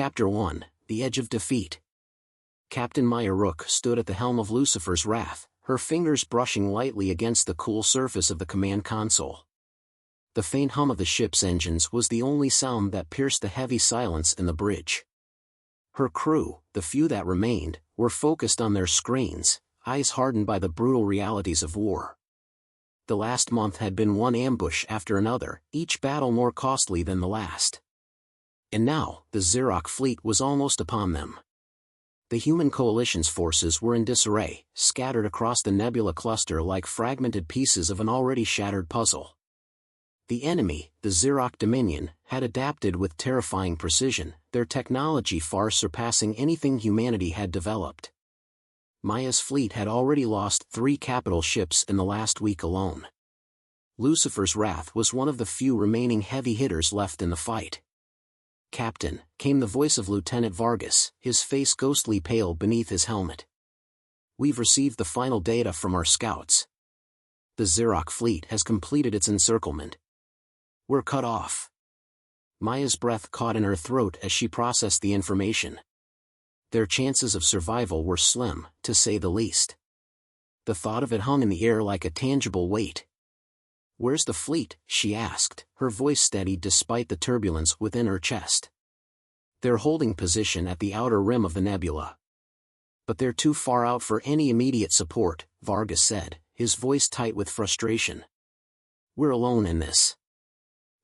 Chapter 1, The Edge of Defeat. Captain Maya Rook stood at the helm of Lucifer's Wrath, her fingers brushing lightly against the cool surface of the command console. The faint hum of the ship's engines was the only sound that pierced the heavy silence in the bridge. Her crew, the few that remained, were focused on their screens, eyes hardened by the brutal realities of war. The last month had been one ambush after another, each battle more costly than the last. And now, the Xerox fleet was almost upon them. The human coalition's forces were in disarray, scattered across the nebula cluster like fragmented pieces of an already shattered puzzle. The enemy, the Xerox Dominion, had adapted with terrifying precision, their technology far surpassing anything humanity had developed. Maya's fleet had already lost 3 capital ships in the last week alone. Lucifer's Wrath was one of the few remaining heavy hitters left in the fight. "Captain," came the voice of Lieutenant Vargas, his face ghostly pale beneath his helmet. "We've received the final data from our scouts. The Xerox fleet has completed its encirclement. We're cut off." Maya's breath caught in her throat as she processed the information. Their chances of survival were slim, to say the least. The thought of it hung in the air like a tangible weight. "Where's the fleet?" she asked, her voice steady despite the turbulence within her chest. "They're holding position at the outer rim of the nebula. But they're too far out for any immediate support," Vargas said, his voice tight with frustration. "We're alone in this."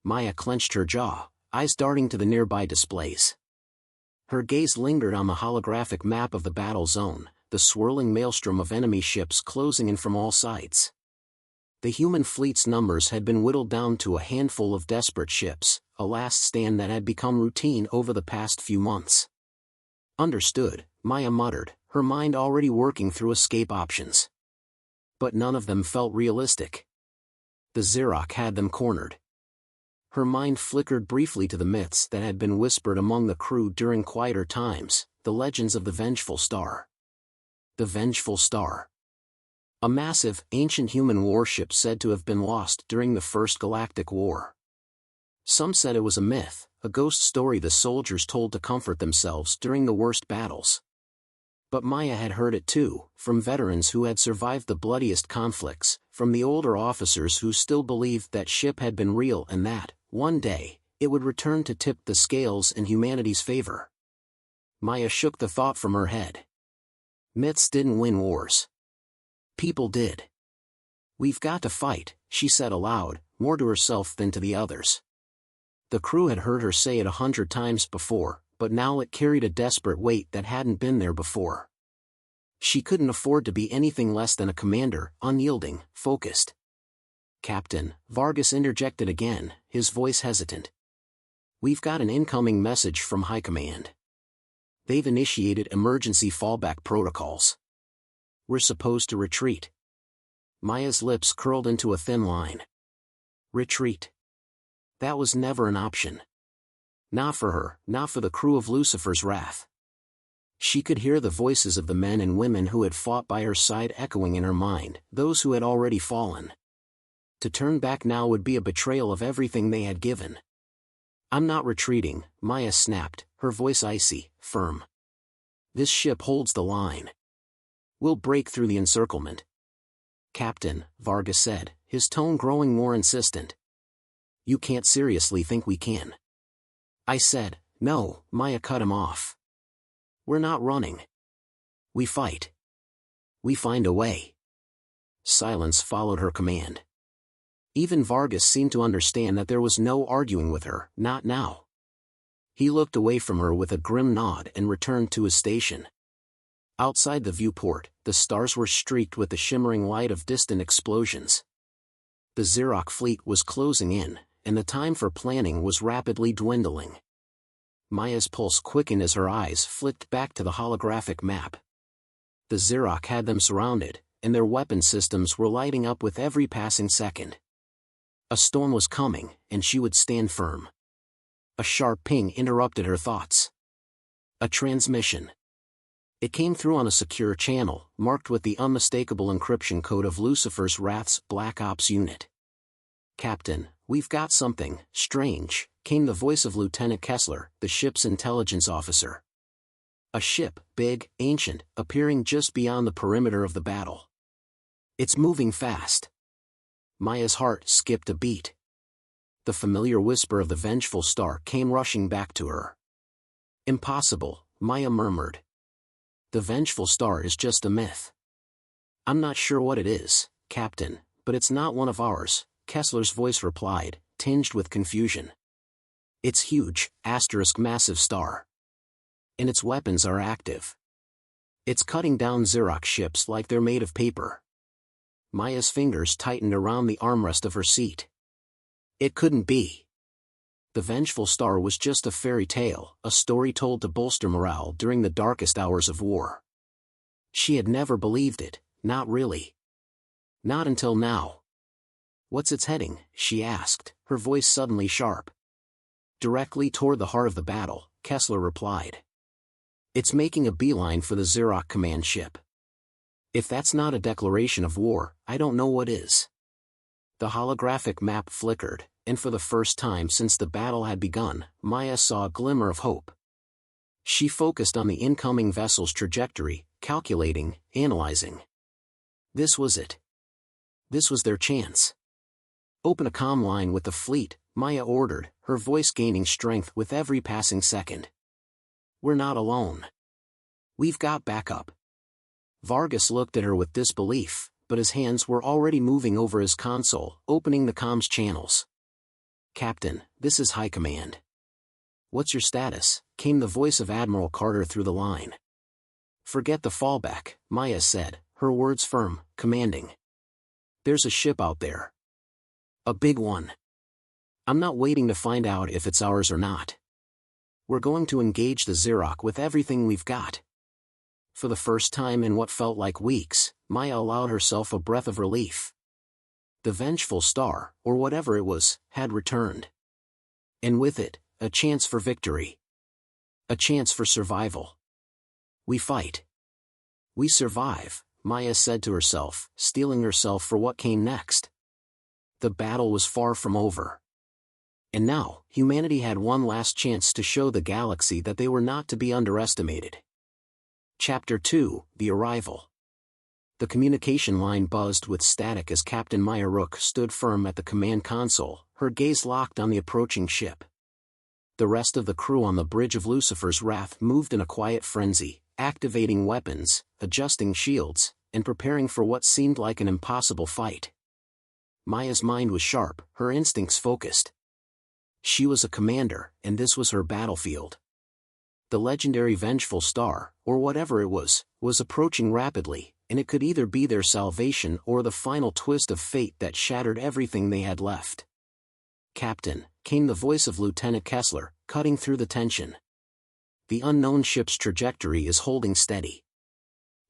Maya clenched her jaw, eyes darting to the nearby displays. Her gaze lingered on the holographic map of the battle zone, the swirling maelstrom of enemy ships closing in from all sides. The human fleet's numbers had been whittled down to a handful of desperate ships, a last stand that had become routine over the past few months. "Understood," Maya muttered, her mind already working through escape options. But none of them felt realistic. The Xerox had them cornered. Her mind flickered briefly to the myths that had been whispered among the crew during quieter times, the legends of the Vengeful Star. The Vengeful Star. A massive, ancient human warship said to have been lost during the First Galactic War. Some said it was a myth, a ghost story the soldiers told to comfort themselves during the worst battles. But Maya had heard it too, from veterans who had survived the bloodiest conflicts, from the older officers who still believed that ship had been real and that, one day, it would return to tip the scales in humanity's favor. Maya shook the thought from her head. Myths didn't win wars. People did. "We've got to fight," she said aloud, more to herself than to the others. The crew had heard her say it 100 times before, but now it carried a desperate weight that hadn't been there before. She couldn't afford to be anything less than a commander, unyielding, focused. "Captain," Vargas interjected again, his voice hesitant. "We've got an incoming message from High Command. They've initiated emergency fallback protocols. We're supposed to retreat." Maya's lips curled into a thin line. Retreat. That was never an option. Not for her, not for the crew of Lucifer's Wrath. She could hear the voices of the men and women who had fought by her side echoing in her mind, those who had already fallen. To turn back now would be a betrayal of everything they had given. "I'm not retreating," Maya snapped, her voice icy, firm. "This ship holds the line. We'll break through the encirclement." "Captain," Vargas said, his tone growing more insistent. "You can't seriously think we can." "I said, no," Maya cut him off. "We're not running. We fight. We find a way." Silence followed her command. Even Vargas seemed to understand that there was no arguing with her, not now. He looked away from her with a grim nod and returned to his station. Outside the viewport, the stars were streaked with the shimmering light of distant explosions. The Xerox fleet was closing in, and the time for planning was rapidly dwindling. Maya's pulse quickened as her eyes flicked back to the holographic map. The Xerox had them surrounded, and their weapon systems were lighting up with every passing second. A storm was coming, and she would stand firm. A sharp ping interrupted her thoughts. A transmission. It came through on a secure channel, marked with the unmistakable encryption code of Lucifer's Wrath's Black Ops unit. "Captain," "We've got something strange," came the voice of Lieutenant Kessler, the ship's intelligence officer. A ship, big, ancient, appearing just beyond the perimeter of the battle. "It's moving fast." Maya's heart skipped a beat. The familiar whisper of the vengeful star came rushing back to her. "Impossible," Maya murmured. "The vengeful star is just a myth." "I'm not sure what it is, Captain, but it's not one of ours," Kessler's voice replied, tinged with confusion. "It's huge, massive star. And its weapons are active. It's cutting down Xerox ships like they're made of paper." Maya's fingers tightened around the armrest of her seat. It couldn't be. The vengeful star was just a fairy tale, a story told to bolster morale during the darkest hours of war. She had never believed it, not really. Not until now. "What's its heading?" she asked, her voice suddenly sharp. "Directly toward the heart of the battle," Kessler replied. "It's making a beeline for the Xerox command ship. If that's not a declaration of war, I don't know what is." The holographic map flickered, and for the first time since the battle had begun, Maya saw a glimmer of hope. She focused on the incoming vessel's trajectory, calculating, analyzing. This was it. This was their chance. "Open a comm line with the fleet," Maya ordered, her voice gaining strength with every passing second. "We're not alone. We've got backup." Vargas looked at her with disbelief, but his hands were already moving over his console, opening the comms channels. "Captain, this is High Command." "What's your status?" came the voice of Admiral Carter through the line. "Forget the fallback," Maya said, her words firm, commanding. "There's a ship out there. A big one. I'm not waiting to find out if it's ours or not. We're going to engage the Xerox with everything we've got." For the first time in what felt like weeks, Maya allowed herself a breath of relief. The vengeful star, or whatever it was, had returned. And with it, a chance for victory. A chance for survival. "We fight. We survive," Maya said to herself, steeling herself for what came next. The battle was far from over. And now, humanity had one last chance to show the galaxy that they were not to be underestimated. Chapter 2, The Arrival. The communication line buzzed with static as Captain Maya Rook stood firm at the command console, her gaze locked on the approaching ship. The rest of the crew on the bridge of Lucifer's Wrath moved in a quiet frenzy, activating weapons, adjusting shields, and preparing for what seemed like an impossible fight. Maya's mind was sharp, her instincts focused. She was a commander, and this was her battlefield. The legendary vengeful star, or whatever it was approaching rapidly, and it could either be their salvation or the final twist of fate that shattered everything they had left. "Captain," came the voice of Lieutenant Kessler, cutting through the tension. "The unknown ship's trajectory is holding steady.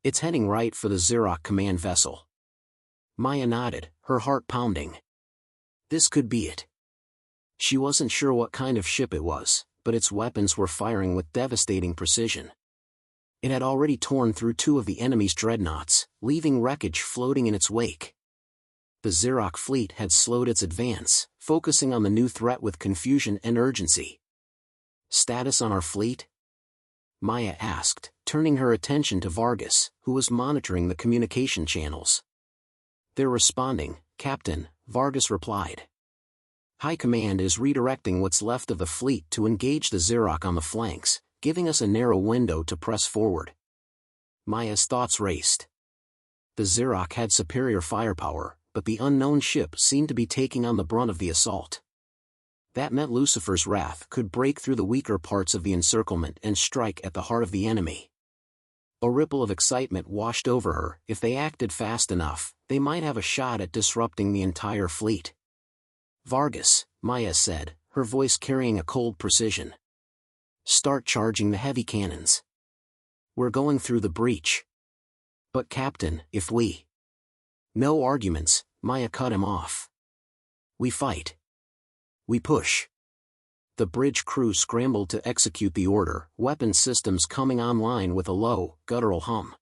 It's heading right for the Xerox command vessel." Maya nodded, her heart pounding. This could be it. She wasn't sure what kind of ship it was, but its weapons were firing with devastating precision. It had already torn through two of the enemy's dreadnoughts, leaving wreckage floating in its wake. The Xerox fleet had slowed its advance, focusing on the new threat with confusion and urgency. "Status on our fleet?" Maya asked, turning her attention to Vargas, who was monitoring the communication channels. "They're responding, Captain," Vargas replied. "High Command is redirecting what's left of the fleet to engage the Xerox on the flanks, giving us a narrow window to press forward." Maya's thoughts raced. The Xerox had superior firepower, but the unknown ship seemed to be taking on the brunt of the assault. That meant Lucifer's Wrath could break through the weaker parts of the encirclement and strike at the heart of the enemy. A ripple of excitement washed over her. If they acted fast enough, they might have a shot at disrupting the entire fleet. "Vargas," Maya said, her voice carrying a cold precision. "Start charging the heavy cannons. We're going through the breach." "But Captain, if we—" "No arguments," Maya cut him off. "We fight. We push." The bridge crew scrambled to execute the order, weapon systems coming online with a low, guttural hum.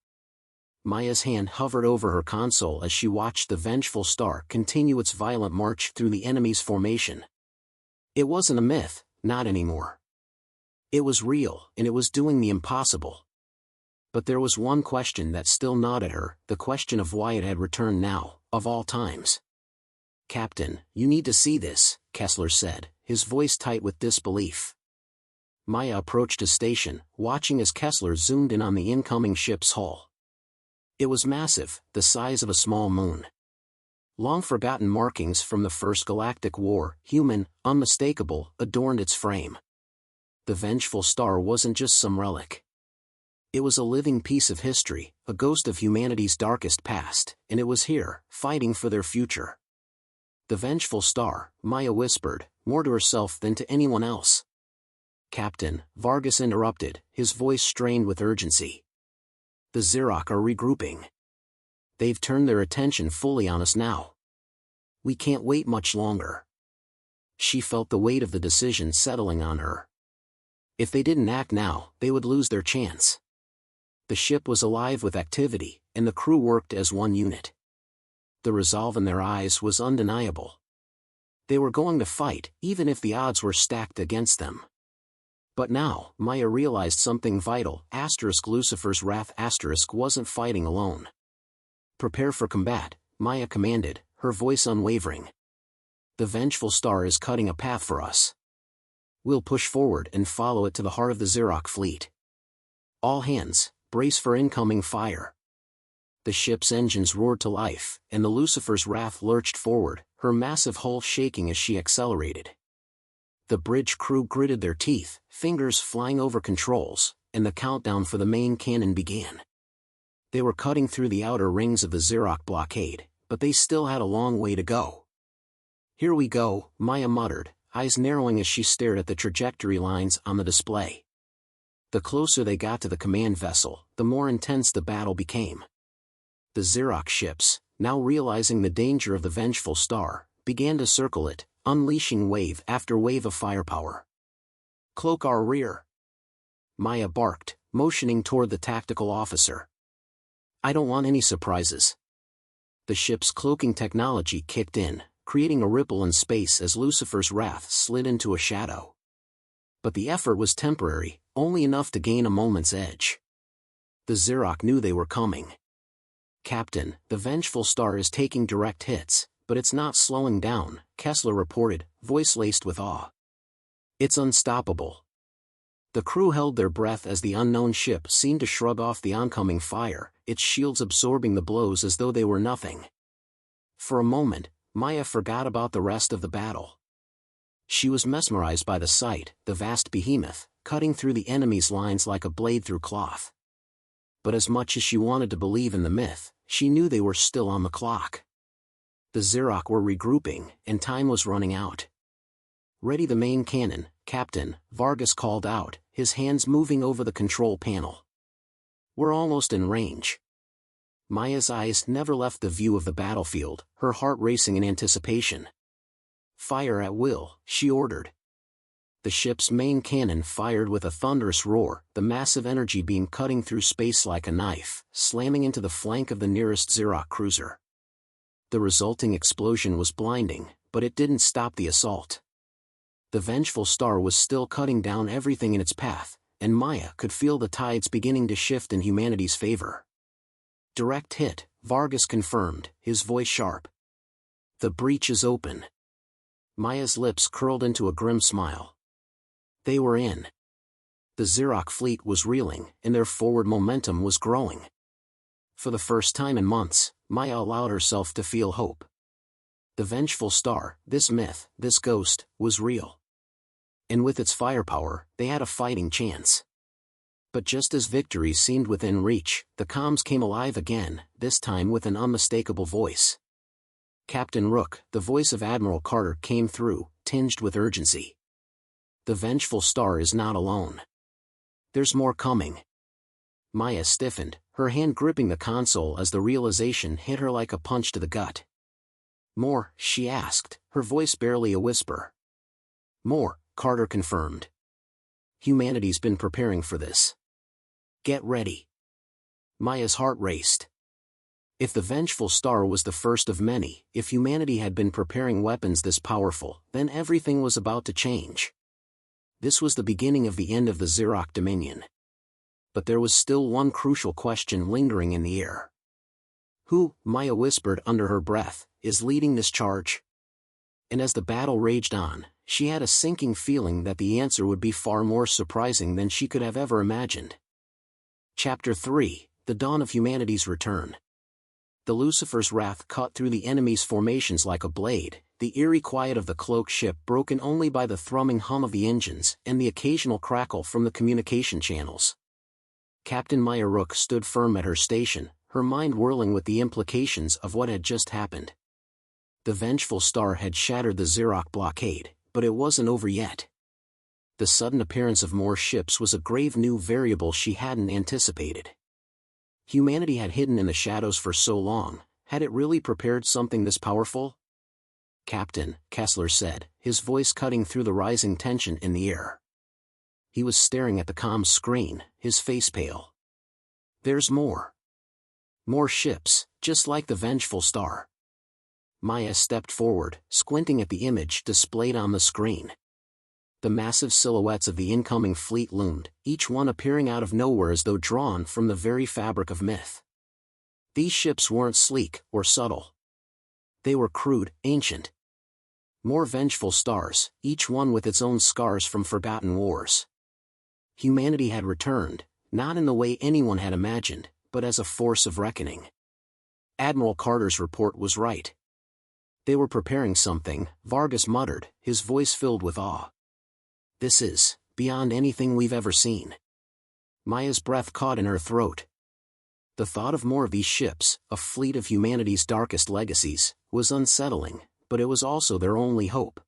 Maya's hand hovered over her console as she watched the vengeful star continue its violent march through the enemy's formation. It wasn't a myth, not anymore. It was real, and it was doing the impossible. But there was one question that still gnawed at her, the question of why it had returned now, of all times. "Captain, you need to see this," Kessler said, his voice tight with disbelief. Maya approached his station, watching as Kessler zoomed in on the incoming ship's hull. It was massive, the size of a small moon. Long-forgotten markings from the First Galactic War, human, unmistakable, adorned its frame. The vengeful star wasn't just some relic. It was a living piece of history, a ghost of humanity's darkest past, and it was here, fighting for their future. The vengeful star, Maya whispered, more to herself than to anyone else. "Captain," Vargas interrupted, his voice strained with urgency. "The Xeroc are regrouping. They've turned their attention fully on us now. We can't wait much longer." She felt the weight of the decision settling on her. If they didn't act now, they would lose their chance. The ship was alive with activity, and the crew worked as one unit. The resolve in their eyes was undeniable. They were going to fight, even if the odds were stacked against them. But now, Maya realized something vital. Lucifer's wrath wasn't fighting alone. "Prepare for combat," Maya commanded, her voice unwavering. "The vengeful star is cutting a path for us. We'll push forward and follow it to the heart of the Xeroc fleet. All hands, brace for incoming fire." The ship's engines roared to life, and the Lucifer's wrath lurched forward, her massive hull shaking as she accelerated. The bridge crew gritted their teeth, fingers flying over controls, and the countdown for the main cannon began. They were cutting through the outer rings of the Xeroc blockade, but they still had a long way to go. "Here we go," Maya muttered, eyes narrowing as she stared at the trajectory lines on the display. The closer they got to the command vessel, the more intense the battle became. The Xeroc ships, now realizing the danger of the vengeful star, began to circle it, unleashing wave after wave of firepower. "Cloak our rear," Maya barked, motioning toward the tactical officer. "I don't want any surprises." The ship's cloaking technology kicked in, creating a ripple in space as Lucifer's wrath slid into a shadow. But the effort was temporary, only enough to gain a moment's edge. The Xeroc knew they were coming. "Captain, the vengeful star is taking direct hits, but it's not slowing down," Kessler reported, voice laced with awe. "It's unstoppable." The crew held their breath as the unknown ship seemed to shrug off the oncoming fire, its shields absorbing the blows as though they were nothing. For a moment, Maya forgot about the rest of the battle. She was mesmerized by the sight, the vast behemoth, cutting through the enemy's lines like a blade through cloth. But as much as she wanted to believe in the myth, she knew they were still on the clock. The Xeroc were regrouping, and time was running out. "Ready the main cannon, Captain," Vargas called out, his hands moving over the control panel. "We're almost in range." Maya's eyes never left the view of the battlefield, her heart racing in anticipation. "Fire at will," she ordered. The ship's main cannon fired with a thunderous roar, the massive energy beam cutting through space like a knife, slamming into the flank of the nearest Xeroc cruiser. The resulting explosion was blinding, but it didn't stop the assault. The vengeful star was still cutting down everything in its path, and Maya could feel the tides beginning to shift in humanity's favor. "Direct hit," Vargas confirmed, his voice sharp. "The breach is open." Maya's lips curled into a grim smile. They were in. The Xeroc fleet was reeling, and their forward momentum was growing. For the first time in months, Maya allowed herself to feel hope. The vengeful star, this myth, this ghost, was real. And with its firepower, they had a fighting chance. But just as victory seemed within reach, the comms came alive again, this time with an unmistakable voice. "Captain Rook," the voice of Admiral Carter came through, tinged with urgency. "The vengeful star is not alone. There's more coming." Maya stiffened, her hand gripping the console as the realization hit her like a punch to the gut. "More?" she asked, her voice barely a whisper. "More," Carter confirmed. "Humanity's been preparing for this. Get ready." Maya's heart raced. If the vengeful star was the first of many, if humanity had been preparing weapons this powerful, then everything was about to change. This was the beginning of the end of the Xeroc Dominion. But there was still one crucial question lingering in the air. Who, Maya whispered under her breath, is leading this charge? And as the battle raged on, she had a sinking feeling that the answer would be far more surprising than she could have ever imagined. Chapter 3, The Dawn of Humanity's Return. The Lucifer's wrath cut through the enemy's formations like a blade, the eerie quiet of the cloaked ship broken only by the thrumming hum of the engines and the occasional crackle from the communication channels. Captain Maya Rook stood firm at her station, her mind whirling with the implications of what had just happened. The vengeful star had shattered the Xeroc blockade, but it wasn't over yet. The sudden appearance of more ships was a grave new variable she hadn't anticipated. Humanity had hidden in the shadows for so long, had it really prepared something this powerful? Captain, Kessler said, his voice cutting through the rising tension in the air. He was staring at the comms screen, his face pale. There's more. More ships, just like the vengeful star. Maya stepped forward, squinting at the image displayed on the screen. The massive silhouettes of the incoming fleet loomed, each one appearing out of nowhere as though drawn from the very fabric of myth. These ships weren't sleek or subtle. They were crude, ancient. More vengeful stars, each one with its own scars from forgotten wars. Humanity had returned, not in the way anyone had imagined, but as a force of reckoning. Admiral Carter's report was right. They were preparing something, Vargas muttered, his voice filled with awe. This is beyond anything we've ever seen. Maya's breath caught in her throat. The thought of more of these ships, a fleet of humanity's darkest legacies, was unsettling, but it was also their only hope.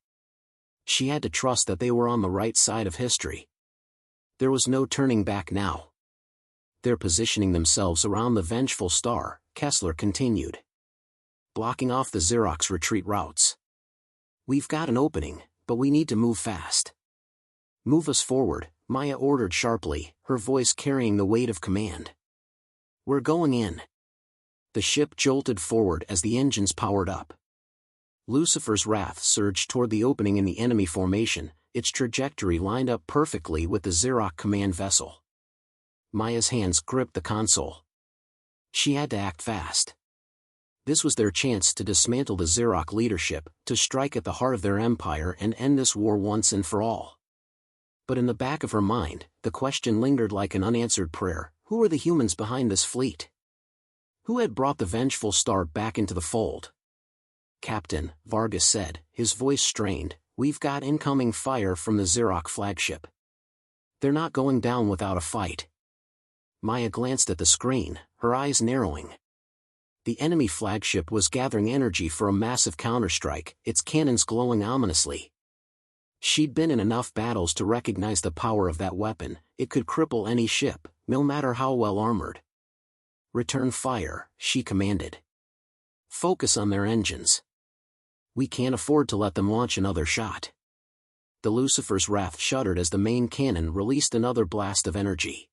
She had to trust that they were on the right side of history. There was no turning back now. They're positioning themselves around the vengeful star, Kessler continued. Blocking off the Xeroc's retreat routes. We've got an opening, but we need to move fast. Move us forward, Maya ordered sharply, her voice carrying the weight of command. We're going in. The ship jolted forward as the engines powered up. Lucifer's wrath surged toward the opening in the enemy formation, its trajectory lined up perfectly with the Xeroc command vessel. Maya's hands gripped the console. She had to act fast. This was their chance to dismantle the Xeroc leadership, to strike at the heart of their empire and end this war once and for all. But in the back of her mind, the question lingered like an unanswered prayer: who were the humans behind this fleet? Who had brought the vengeful star back into the fold? Captain, Vargas said, his voice strained, we've got incoming fire from the Xeroc flagship. They're not going down without a fight. Maya glanced at the screen, her eyes narrowing. The enemy flagship was gathering energy for a massive counterstrike, its cannons glowing ominously. She'd been in enough battles to recognize the power of that weapon. It could cripple any ship, no matter how well armored. Return fire, she commanded. Focus on their engines. We can't afford to let them launch another shot. The Lucifer's wrath shuddered as the main cannon released another blast of energy.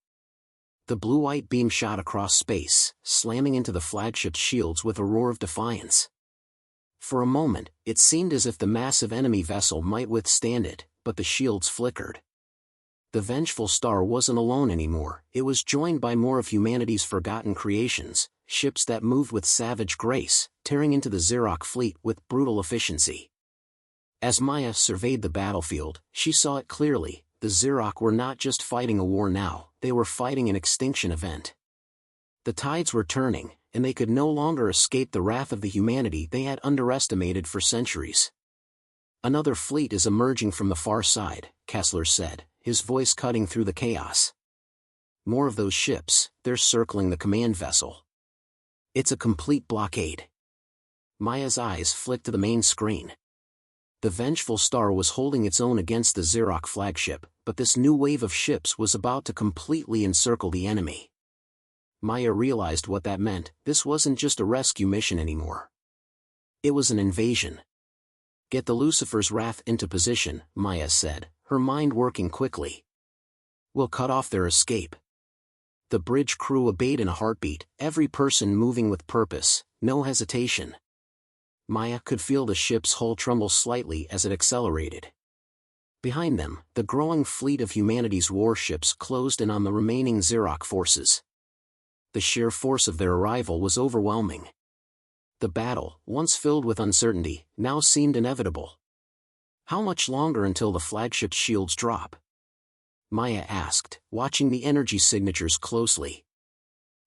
The blue-white beam shot across space, slamming into the flagship's shields with a roar of defiance. For a moment, it seemed as if the massive enemy vessel might withstand it, but the shields flickered. The vengeful star wasn't alone anymore, it was joined by more of humanity's forgotten creations, ships that moved with savage grace, tearing into the Xeroc fleet with brutal efficiency. As Maya surveyed the battlefield, she saw it clearly: the Xeroc were not just fighting a war now, they were fighting an extinction event. The tides were turning, and they could no longer escape the wrath of the humanity they had underestimated for centuries. Another fleet is emerging from the far side, Kessler said, his voice cutting through the chaos. More of those ships, they're circling the command vessel. It's a complete blockade. Maya's eyes flicked to the main screen. The vengeful star was holding its own against the Xeroc flagship, but this new wave of ships was about to completely encircle the enemy. Maya realized what that meant: this wasn't just a rescue mission anymore. It was an invasion. Get the Lucifer's wrath into position, Maya said, her mind working quickly. We'll cut off their escape. The bridge crew obeyed in a heartbeat, every person moving with purpose, no hesitation. Maya could feel the ship's hull tremble slightly as it accelerated. Behind them, the growing fleet of humanity's warships closed in on the remaining Xerox forces. The sheer force of their arrival was overwhelming. The battle, once filled with uncertainty, now seemed inevitable. How much longer until the flagship's shields drop? Maya asked, watching the energy signatures closely.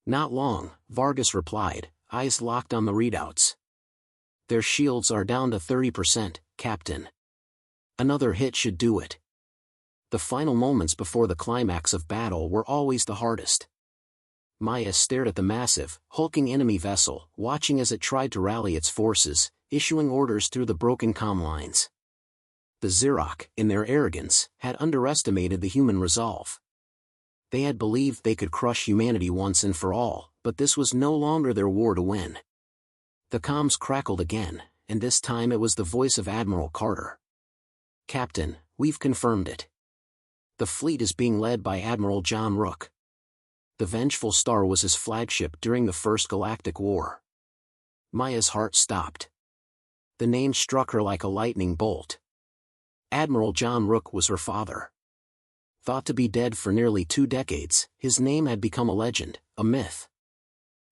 Not long, Vargas replied, eyes locked on the readouts. Their shields are down to 30%, Captain. Another hit should do it. The final moments before the climax of battle were always the hardest. Maya stared at the massive, hulking enemy vessel, watching as it tried to rally its forces, issuing orders through the broken comm lines. The Xerox, in their arrogance, had underestimated the human resolve. They had believed they could crush humanity once and for all, but this was no longer their war to win. The comms crackled again, and this time it was the voice of Admiral Carter. Captain, we've confirmed it. The fleet is being led by Admiral John Rook. The Vengeful Star was his flagship during the First Galactic War. Maya's heart stopped. The name struck her like a lightning bolt. Admiral John Rook was her father. Thought to be dead for nearly 2 decades, his name had become a legend, a myth.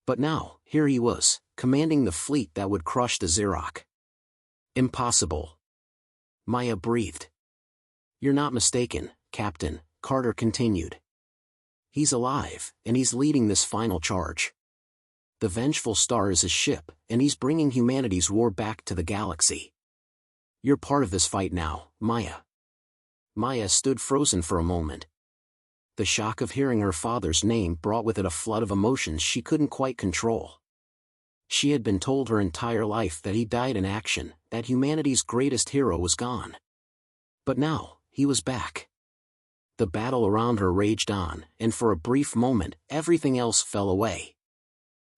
But now, here he was, commanding the fleet that would crush the Xerox. Impossible. Maya breathed. You're not mistaken, Captain, Carter continued. He's alive, and he's leading this final charge. The Vengeful Star is his ship, and he's bringing humanity's war back to the galaxy. You're part of this fight now, Maya. Maya stood frozen for a moment. The shock of hearing her father's name brought with it a flood of emotions she couldn't quite control. She had been told her entire life that he died in action, that humanity's greatest hero was gone. But now, he was back. The battle around her raged on, and for a brief moment, everything else fell away.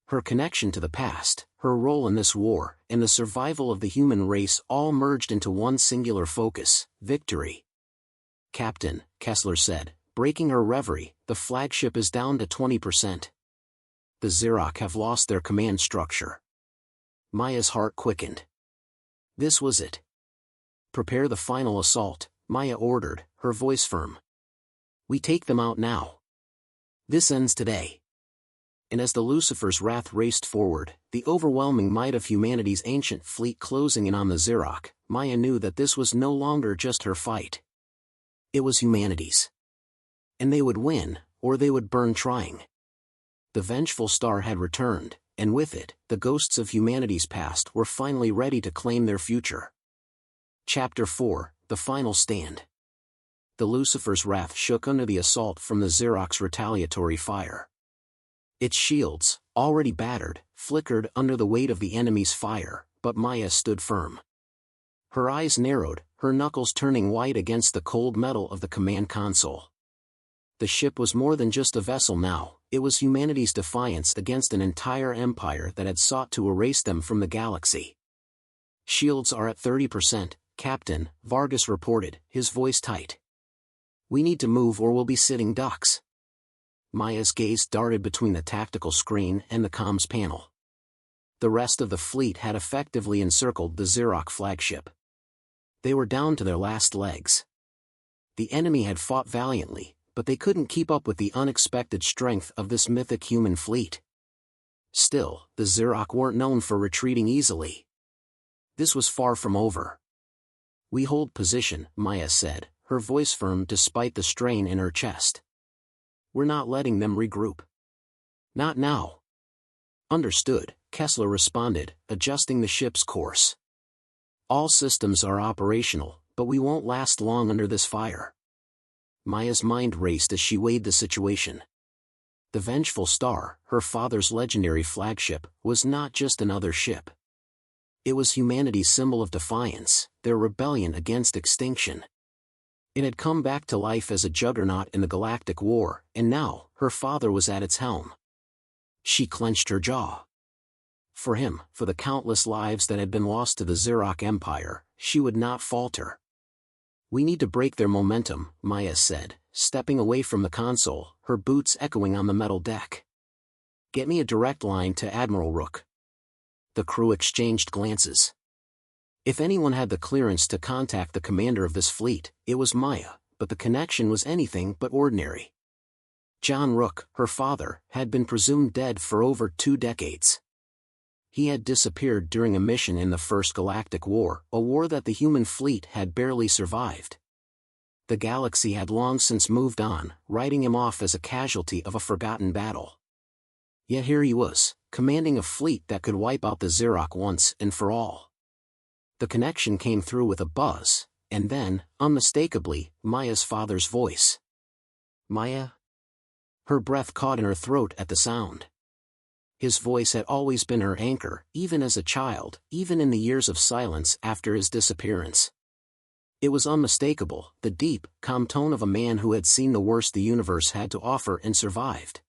Her connection to the past, her role in this war, and the survival of the human race all merged into one singular focus: victory. Captain, Kessler said, breaking her reverie, the flagship is down to 20%. The Xerox have lost their command structure. Maya's heart quickened. This was it. Prepare the final assault, Maya ordered, her voice firm. We take them out now. This ends today. And as the Lucifer's wrath raced forward, the overwhelming might of humanity's ancient fleet closing in on the Xerox, Maya knew that this was no longer just her fight. It was humanity's. And they would win, or they would burn trying. The Vengeful Star had returned, and with it, the ghosts of humanity's past were finally ready to claim their future. Chapter 4, The Final Stand. The Lucifer's wrath shook under the assault from the Xerox's retaliatory fire. Its shields, already battered, flickered under the weight of the enemy's fire, but Maya stood firm. Her eyes narrowed, her knuckles turning white against the cold metal of the command console. The ship was more than just a vessel now, it was humanity's defiance against an entire empire that had sought to erase them from the galaxy. Shields are at 30%, Captain, Vargas reported, his voice tight. We need to move or we'll be sitting ducks. Maya's gaze darted between the tactical screen and the comms panel. The rest of the fleet had effectively encircled the Xerox flagship. They were down to their last legs. The enemy had fought valiantly, but they couldn't keep up with the unexpected strength of this mythic human fleet. Still, the Xerox weren't known for retreating easily. This was far from over. We hold position, Maya said, her voice firm despite the strain in her chest. We're not letting them regroup. Not now. Understood, Kessler responded, adjusting the ship's course. All systems are operational, but we won't last long under this fire. Maya's mind raced as she weighed the situation. The Vengeful Star, her father's legendary flagship, was not just another ship. It was humanity's symbol of defiance, their rebellion against extinction. It had come back to life as a juggernaut in the Galactic War, and now, her father was at its helm. She clenched her jaw. For him, for the countless lives that had been lost to the Xerox Empire, she would not falter. We need to break their momentum, Maya said, stepping away from the console, her boots echoing on the metal deck. "Get me a direct line to Admiral Rook." The crew exchanged glances. If anyone had the clearance to contact the commander of this fleet, it was Maya, but the connection was anything but ordinary. John Rook, her father, had been presumed dead for over 2 decades. He had disappeared during a mission in the First Galactic War, a war that the human fleet had barely survived. The galaxy had long since moved on, writing him off as a casualty of a forgotten battle. Yet here he was, commanding a fleet that could wipe out the Xeroc once and for all. The connection came through with a buzz, and then, unmistakably, Maya's father's voice. "Maya?" Her breath caught in her throat at the sound. His voice had always been her anchor, even as a child, even in the years of silence after his disappearance. It was unmistakable, the deep, calm tone of a man who had seen the worst the universe had to offer and survived.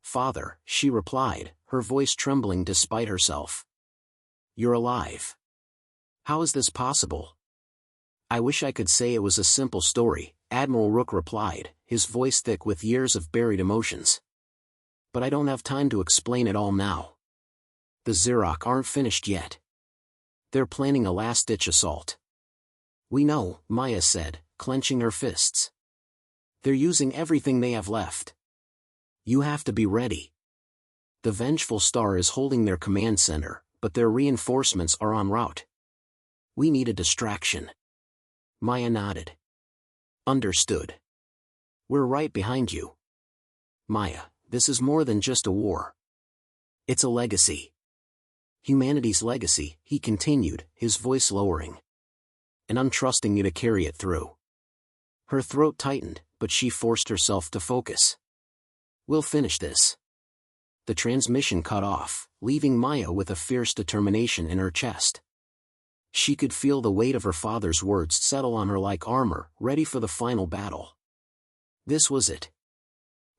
"Father," she replied, her voice trembling despite herself. "You're alive. How is this possible?" "I wish I could say it was a simple story," Admiral Rook replied, his voice thick with years of buried emotions. "But I don't have time to explain it all now. The Xeroc aren't finished yet. They're planning a last-ditch assault." "We know," Maya said, clenching her fists. "They're using everything they have left. You have to be ready. The Vengeful Star is holding their command center, but their reinforcements are en route. We need a distraction." Maya nodded. "Understood. We're right behind you." "Maya, this is more than just a war. It's a legacy. Humanity's legacy," he continued, his voice lowering. "And I'm trusting you to carry it through." Her throat tightened, but she forced herself to focus. "We'll finish this." The transmission cut off, leaving Maya with a fierce determination in her chest. She could feel the weight of her father's words settle on her like armor, ready for the final battle. This was it.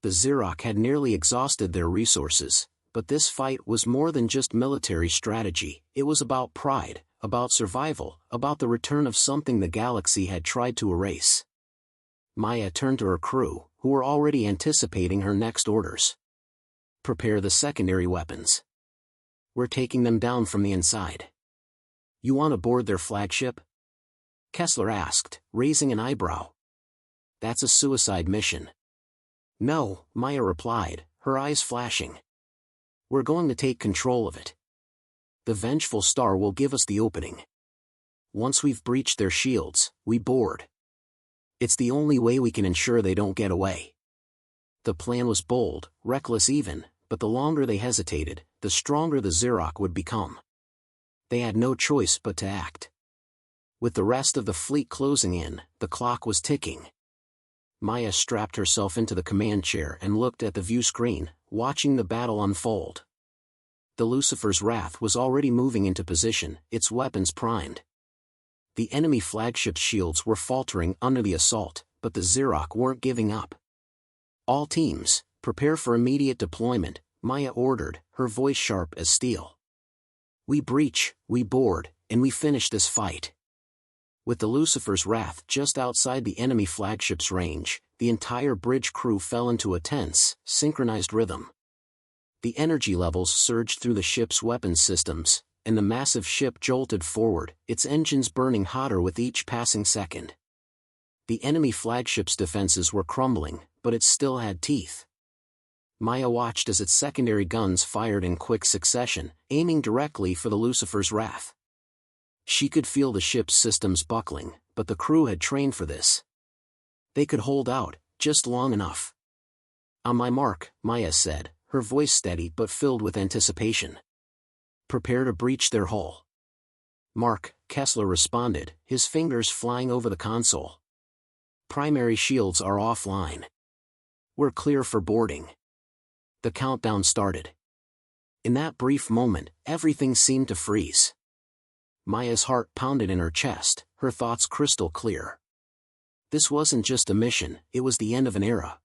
The Xeroc had nearly exhausted their resources, but this fight was more than just military strategy. It was about pride, about survival, about the return of something the galaxy had tried to erase. Maya turned to her crew, who were already anticipating her next orders. "Prepare the secondary weapons. We're taking them down from the inside." "You want to board their flagship?" Kessler asked, raising an eyebrow. "That's a suicide mission." "No," Maya replied, her eyes flashing. "We're going to take control of it. The Vengeful Star will give us the opening. Once we've breached their shields, we board. It's the only way we can ensure they don't get away." The plan was bold, reckless even, but the longer they hesitated, the stronger the Xeroc would become. They had no choice but to act. With the rest of the fleet closing in, the clock was ticking. Maya strapped herself into the command chair and looked at the view screen, watching the battle unfold. The Lucifer's Wrath was already moving into position, its weapons primed. The enemy flagship's shields were faltering under the assault, but the Xeroc weren't giving up. "All teams, prepare for immediate deployment," Maya ordered, her voice sharp as steel. "We breach, we board, and we finish this fight." With the Lucifer's Wrath just outside the enemy flagship's range, the entire bridge crew fell into a tense, synchronized rhythm. The energy levels surged through the ship's weapons systems, and the massive ship jolted forward, its engines burning hotter with each passing second. The enemy flagship's defenses were crumbling, but it still had teeth. Maya watched as its secondary guns fired in quick succession, aiming directly for the Lucifer's Wrath. She could feel the ship's systems buckling, but the crew had trained for this. They could hold out, just long enough. "On my mark," Maya said, her voice steady but filled with anticipation. "Prepare to breach their hull." "Mark," Kessler responded, his fingers flying over the console. "Primary shields are offline. We're clear for boarding." The countdown started. In that brief moment, everything seemed to freeze. Maya's heart pounded in her chest, her thoughts crystal clear. This wasn't just a mission, it was the end of an era.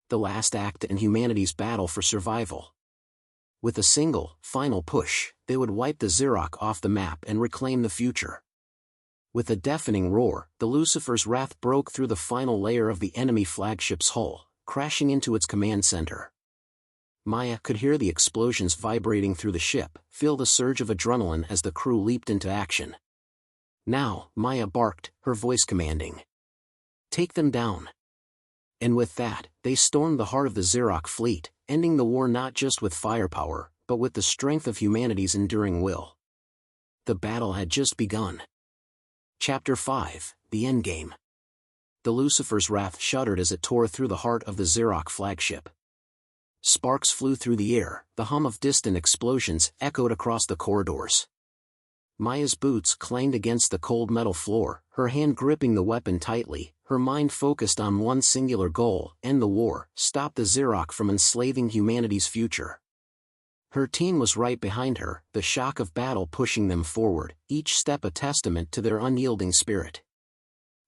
The last act in humanity's battle for survival. With a single, final push, they would wipe the Xeroc off the map and reclaim the future. With a deafening roar, the Lucifer's Wrath broke through the final layer of the enemy flagship's hull, crashing into its command center. Maya could hear the explosions vibrating through the ship, feel the surge of adrenaline as the crew leaped into action. Now, Maya barked, her voice commanding. Take them down. And with that, they stormed the heart of the Xerox fleet, ending the war not just with firepower, but with the strength of humanity's enduring will. The battle had just begun. Chapter 5, The Endgame. The Lucifer's wrath shuddered as it tore through the heart of the Xerox flagship. Sparks flew through the air, the hum of distant explosions echoed across the corridors. Maya's boots clanged against the cold metal floor, her hand gripping the weapon tightly, her mind focused on one singular goal: end the war, stop the Xerox from enslaving humanity's future. Her team was right behind her, the shock of battle pushing them forward, each step a testament to their unyielding spirit.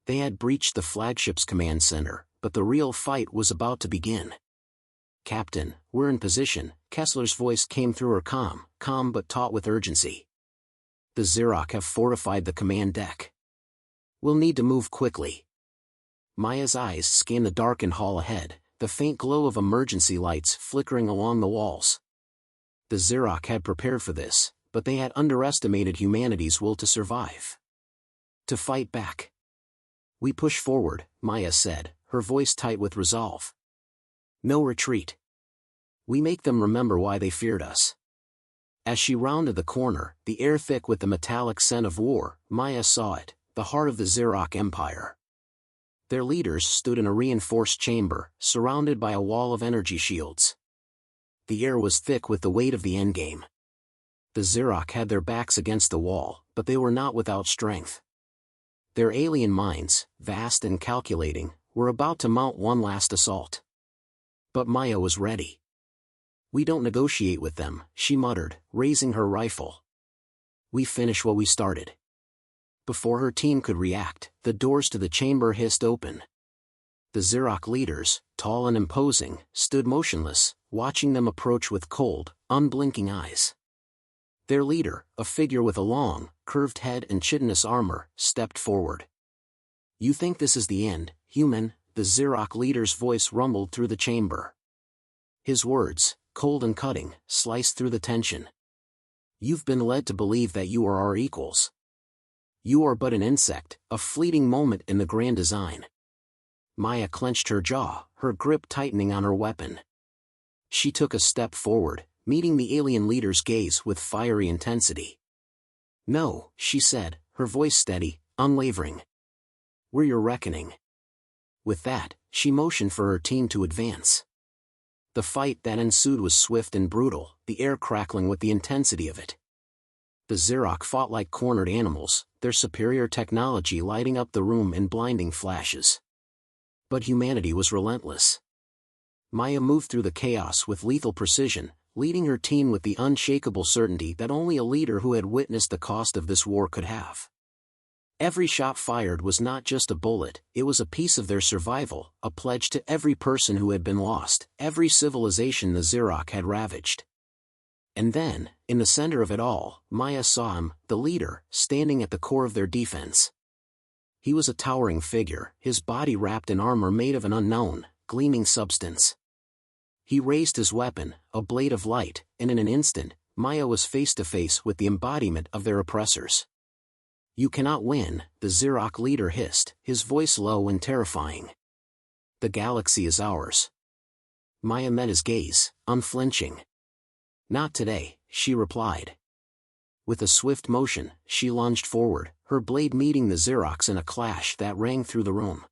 They had breached the flagship's command center, but the real fight was about to begin. Captain, we're in position, Kessler's voice came through her calm but taut with urgency. The Xerox have fortified the command deck. We'll need to move quickly. Maya's eyes scanned the darkened hall ahead, the faint glow of emergency lights flickering along the walls. The Xerox had prepared for this, but they had underestimated humanity's will to survive. To fight back. We push forward, Maya said, her voice tight with resolve. No retreat. We make them remember why they feared us. As she rounded the corner, the air thick with the metallic scent of war, Maya saw it, the heart of the Xerox Empire. Their leaders stood in a reinforced chamber, surrounded by a wall of energy shields. The air was thick with the weight of the endgame. The Xerox had their backs against the wall, but they were not without strength. Their alien minds, vast and calculating, were about to mount one last assault. But Maya was ready. We don't negotiate with them, she muttered, raising her rifle. We finish what we started. Before her team could react, the doors to the chamber hissed open. The Xerox leaders, tall and imposing, stood motionless, watching them approach with cold, unblinking eyes. Their leader, a figure with a long, curved head and chitinous armor, stepped forward. You think this is the end, human? The Xerox leader's voice rumbled through the chamber. His words, cold and cutting, sliced through the tension. You've been led to believe that you are our equals. You are but an insect, a fleeting moment in the grand design. Maya clenched her jaw, her grip tightening on her weapon. She took a step forward, meeting the alien leader's gaze with fiery intensity. No, she said, her voice steady, unwavering. We're your reckoning. With that, she motioned for her team to advance. The fight that ensued was swift and brutal, the air crackling with the intensity of it. The Xerox fought like cornered animals, their superior technology lighting up the room in blinding flashes. But humanity was relentless. Maya moved through the chaos with lethal precision, leading her team with the unshakable certainty that only a leader who had witnessed the cost of this war could have. Every shot fired was not just a bullet, it was a piece of their survival, a pledge to every person who had been lost, every civilization the Xerox had ravaged. And then, in the center of it all, Maya saw him, the leader, standing at the core of their defense. He was a towering figure, his body wrapped in armor made of an unknown, gleaming substance. He raised his weapon, a blade of light, and in an instant, Maya was face to face with the embodiment of their oppressors. You cannot win, the Xerox leader hissed, his voice low and terrifying. The galaxy is ours. Maya met his gaze, unflinching. Not today, she replied. With a swift motion, she lunged forward, her blade meeting the Xerox in a clash that rang through the room.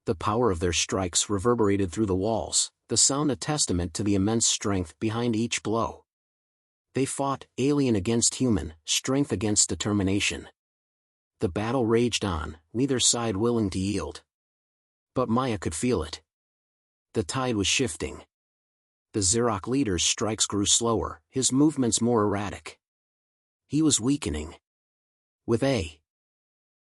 The power of their strikes reverberated through the walls, the sound a testament to the immense strength behind each blow. They fought, alien against human, strength against determination. The battle raged on, neither side willing to yield. But Maya could feel it. The tide was shifting. The Xerox leader's strikes grew slower, his movements more erratic. He was weakening. With a